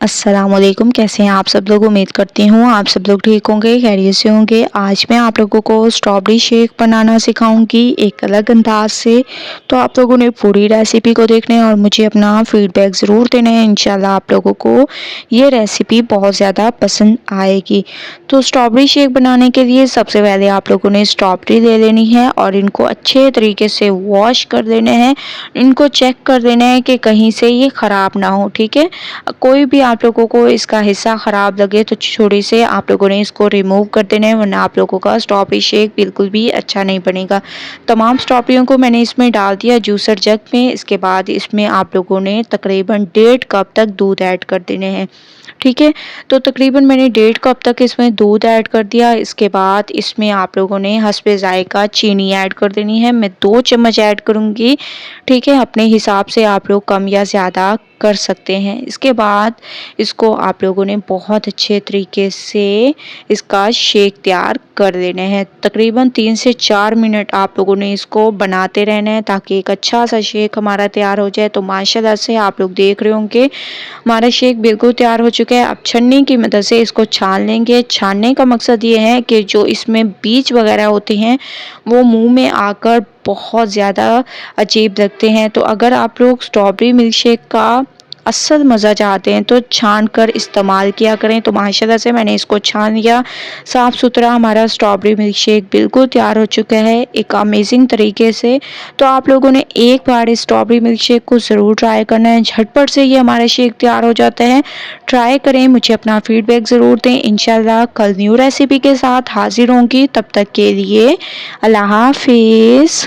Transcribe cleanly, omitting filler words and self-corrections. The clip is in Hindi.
अस्सलामुअलैकुम। कैसे हैं आप सब लोग। उम्मीद करती हूँ आप सब लोग ठीक होंगे, खैरियत से होंगे। आज मैं आप लोगों को स्ट्रॉबेरी शेक बनाना सिखाऊंगी एक अलग अंदाज से। तो आप लोगों ने पूरी रेसिपी को देखना है और मुझे अपना फीडबैक ज़रूर देना है। इंशाल्लाह आप लोगों को ये रेसिपी बहुत ज़्यादा पसंद आएगी। तो स्ट्रॉबेरी शेक बनाने के लिए सबसे पहले आप लोगों ने स्ट्रॉबेरी ले लेनी है और इनको अच्छे तरीके से वॉश कर देना है। इनको चेक कर देना है कि कहीं से ये ख़राब ना हो, ठीक है। कोई भी आप लोगों को इसका हिस्सा ख़राब लगे तो छोटे से आप लोगों ने इसको रिमूव कर देना है, वरना आप लोगों का स्ट्रॉबेरी शेक बिल्कुल भी अच्छा नहीं बनेगा। तमाम स्ट्रॉबेरियों को मैंने इसमें डाल दिया जूसर जग में। इसके बाद इसमें आप लोगों ने तकरीबन 1.5 कप तक दूध ऐड कर देने हैं, ठीक है। तो तकरीबन मैंने 1.5 कप तक इसमें दूध ऐड कर दिया। इसके बाद इसमें आप लोगों ने हस्बे ज़ायक़ा चीनी ऐड कर देनी है। मैं 2 चम्मच ऐड करूँगी, ठीक है। अपने हिसाब से आप लोग कम या ज़्यादा कर सकते हैं। इसके बाद इसको आप लोगों ने बहुत अच्छे तरीके से इसका शेक तैयार कर लेना है। तकरीबन 3 से 4 मिनट आप लोगों ने इसको बनाते रहना है ताकि एक अच्छा सा शेक हमारा तैयार हो जाए। तो माशाल्लाह से आप लोग देख रहे होंगे हमारा शेक बिल्कुल तैयार हो चुका है। अब छन्नी की मदद से इसको छान लेंगे। छानने का मकसद ये है कि जो इसमें बीज वगैरह होते हैं वो मुंह में आकर बहुत ज़्यादा अजीब लगते हैं। तो अगर आप लोग स्ट्रॉबेरी मिल्क शेक का असल मज़ा चाहते हैं तो छान कर इस्तेमाल किया करें। तो माशाल्लाह से मैंने इसको छान लिया। साफ़ सुथरा हमारा स्ट्रॉबेरी मिल्क शेक बिल्कुल तैयार हो चुका है एक अमेजिंग तरीके से। तो आप लोगों ने एक बार इस स्ट्रॉबेरी मिल्क शेक को ज़रूर ट्राई करना है। झटपट से ये हमारा शेक तैयार हो जाता है। ट्राई करें, मुझे अपना फीडबैक ज़रूर दें। इंशाल्लाह कल न्यू रेसिपी के साथ हाजिर होंगी। तब तक के लिए अल्लाह हाफिज़।